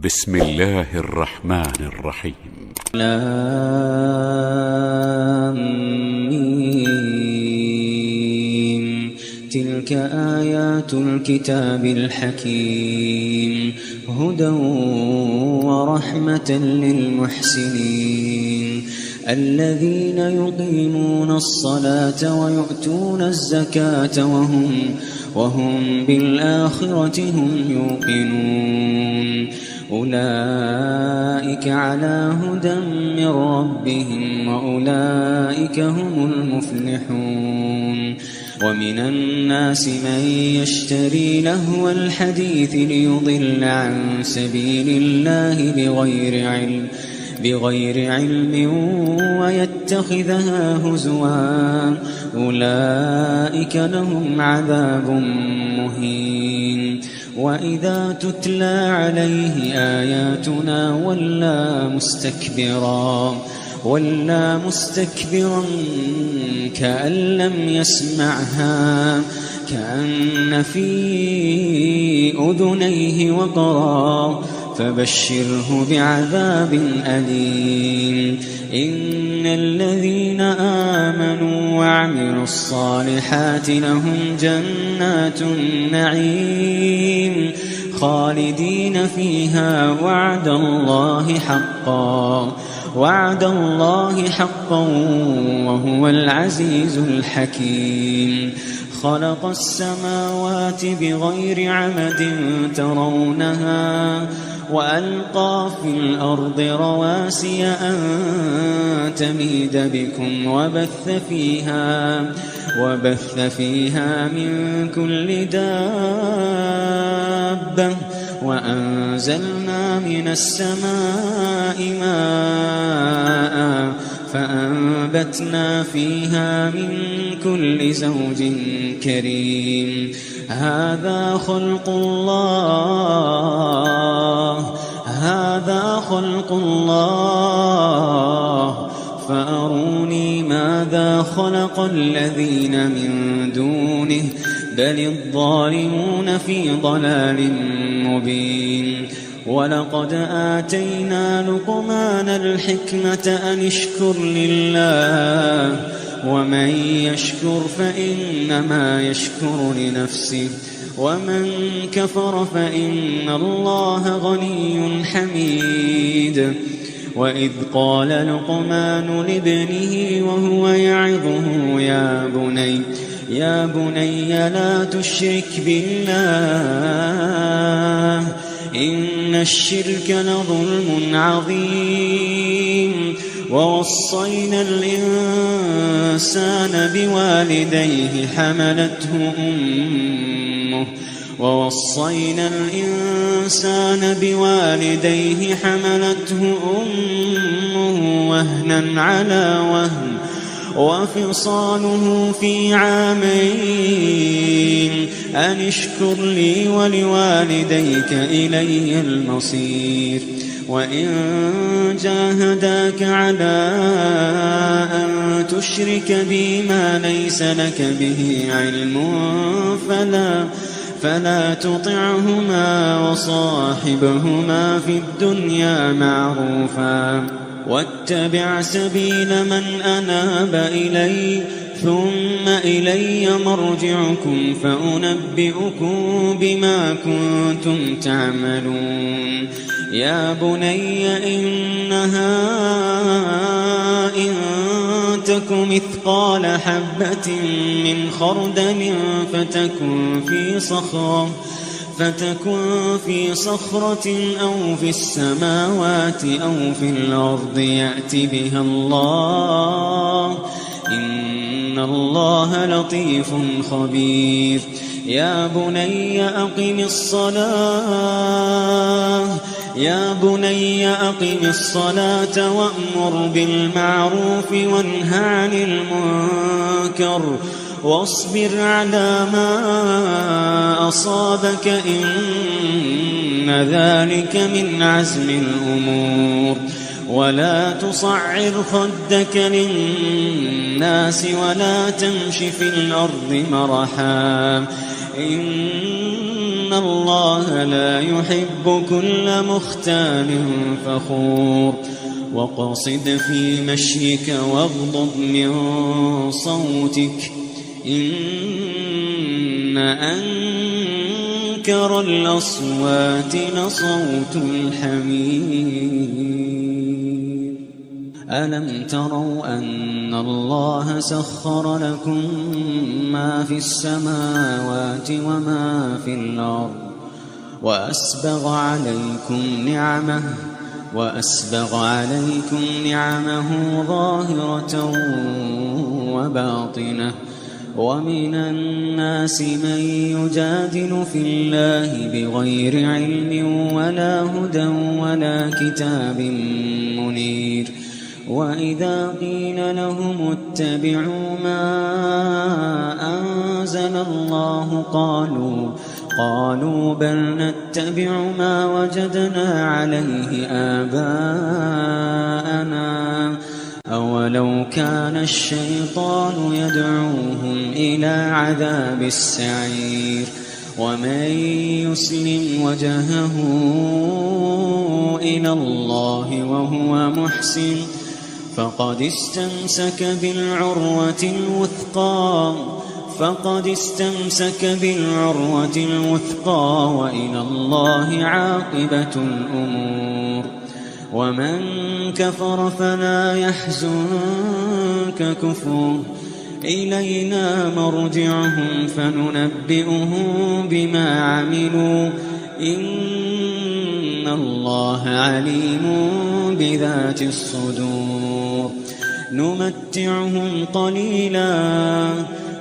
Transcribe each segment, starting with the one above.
بسم الله الرحمن الرحيم. لام تلك آيات الكتاب الحكيم هدى ورحمة للمحسنين الذين يقيمون الصلاة ويؤتون الزكاة وهم بالآخرة هم يوقنون أولئك على هدى من ربهم وأولئك هم المفلحون. ومن الناس من يشتري لهو الحديث ليضل عن سبيل الله بغير علم ويتخذها هزوا أولئك لهم عذاب مهين. وإذا تتلى عليه آياتنا ولى مستكبرا كأن لم يسمعها كأن في أذنيه وقرا فبشره بعذاب أليم. إن الذين آمنوا وعملوا الصالحات لهم جنات النعيم خالدين فيها وعد الله حقا وهو العزيز الحكيم. خلق السماوات بغير عمد ترونها وألقى في الأرض رواسي أن تميد بكم وبث فيها من كل دابة وأنزلنا من السماء ماء فأنبتنا فيها من كل زوج كريم. هذا خلق الله فأروني ماذا خلق الذين من دونه بل الظالمون في ضلال مبين. ولقد آتينا لقمان الحكمة أن اشكر لله ومن يشكر فإنما يشكر لنفسه ومن كفر فإن الله غني حميد. وإذ قال لقمان لابنه وهو يعظه يا بني لا تشرك بالله إن الشرك لظلم عظيم. ووصينا الإنسان بوالديه حملته أمه وهنا على وهن وفصاله في عامين أن اشكر لي ولوالديك إلي المصير. وإن جاهداك على أن تشرك بي ما ليس لك به علم فلا تطعهما وصاحبهما في الدنيا معروفا واتبع سبيل من أناب إلي ثم إلي مرجعكم فأنبئكم بما كنتم تعملون. يا بني إنها إن تك مثقال حبة من خردل فتكن في صخرة أو في السماوات أو في الأرض يأت بها الله إن الله لطيف خبير. يا بني أقم الصلاة وأمر بالمعروف وانه عن المنكر واصبر على ما أصابك إن ذلك من عزم الأمور. ولا تصعر خدك للناس ولا تمش في الأرض مرحا إن الله لا يحب كل مختال فخور واقصد في مشيك واغضض من صوتك إن أنكر الأصوات لصوت الحمير ألم تروا أن الله سخر لكم ما في السماوات وما في الأرض وأسبغ عليكم نعمه ظاهرة وباطنة ومن الناس من يجادل في الله بغير علم ولا هدى ولا كتاب منير وإذا قيل لهم اتبعوا ما أنزل الله قالوا بل نتبع ما وجدنا عليه آباءنا أولو كان الشيطان يدعوهم إلى عذاب السعير ومن يسلم وجهه إلى الله وهو محسن فقد استمسك بالعروة الوثقى وإلى الله عاقبة الأمور ومن كفر فلا يحزنك كفره إلينا مرجعهم فننبئهم بما عملوا إن الله عليم بذات الصدور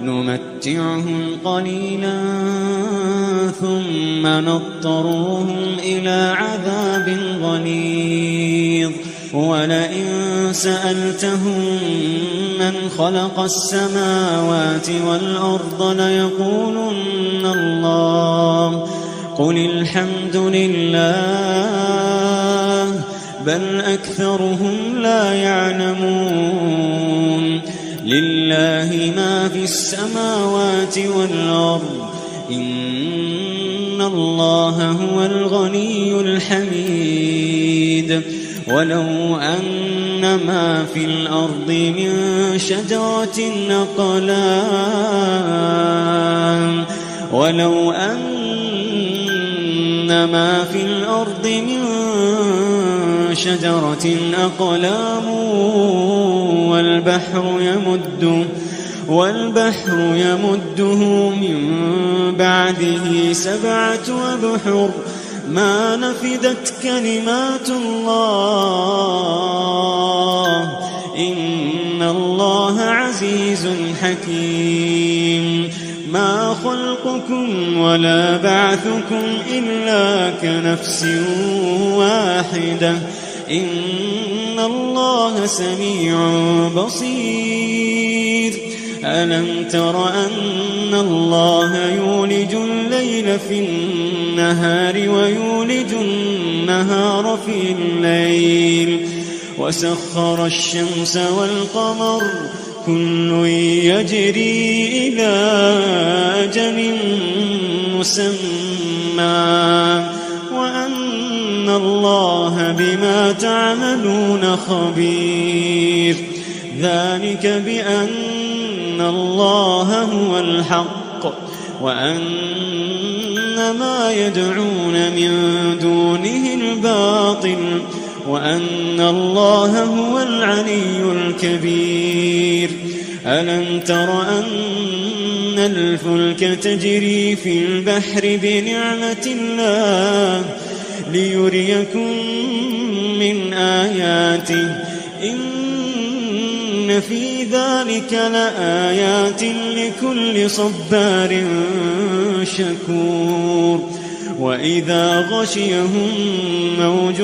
نمتعهم قليلا ثم نضطرهم إلى عذاب غليظ ولئن سألتهم من خلق السماوات والأرض ليقولن الله قل الحمد لله بل أكثرهم لا يعلمون لله ما في السماوات والأرض إن الله هو الغني الحميد ولو أن ما في الأرض من شجرة أقلام والبحر يمده من بعده 7 أبحر ما نفدت كلمات الله إن الله عزيز حكيم ما خلقكم ولا بعثكم إلا كنفس واحدة إن الله سميع بصير ألم تر أن الله يولج الليل في النهار ويولج النهار في الليل وسخر الشمس والقمر كل يجري إلى أجل مسمى وأن الله بما تعملون خبير ذلك بأن الله هو الحق وأن ما يدعون من دونه الباطل وأن الله هو العلي الكبير ألم تر أن الفلك تجري في البحر بنعمة الله ليريكم من آياته إن في ذلك لآيات لكل صبار شكور وإذا غشيهم موج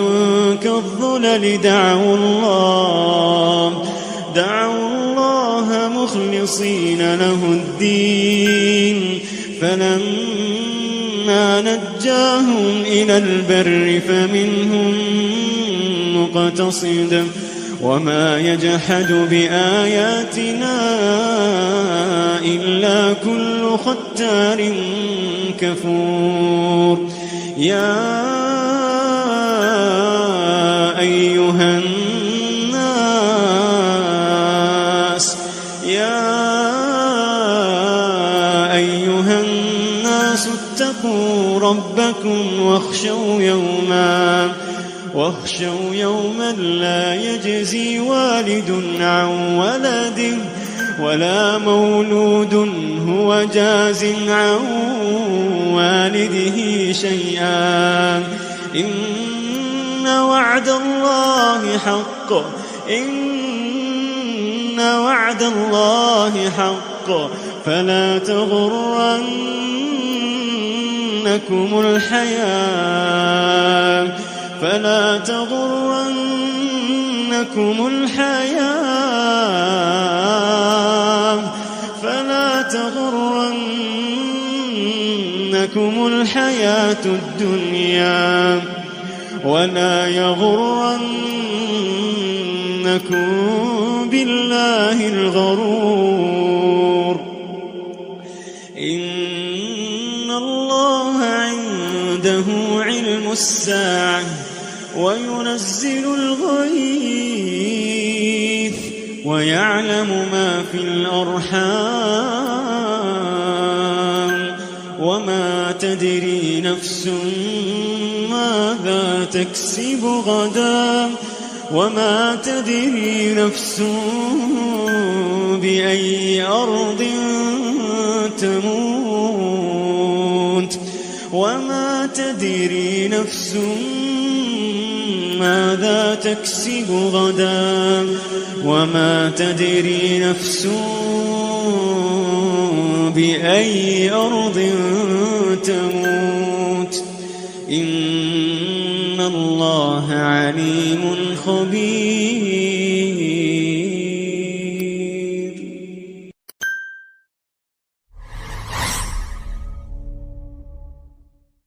كالظلل دعوا الله مخلصين له الدين فلما نجاهم إلى البر فمنهم مقتصد وما يجحد بآياتنا إلا كل ختار كفور يا أيها الناس اتقوا ربكم واخشوا يوما لا يجزي والد عن ولده ولا مولود هو جاز عن والده شيئا إن وعد الله حق فلا تغرنكم الحياة الدنيا ولا يغرنكم بالله الغرور إن الله عنده علم الساعة وينزل الغيث ويعلم ما في الأرحام وما تدري نفس ماذا تكسب غدا وما تدري نفس بأي أرض تموت وما تدري نفس ماذا تكسب غدا وما تدري نفس بأي أرض تموت إن الله عليم خبير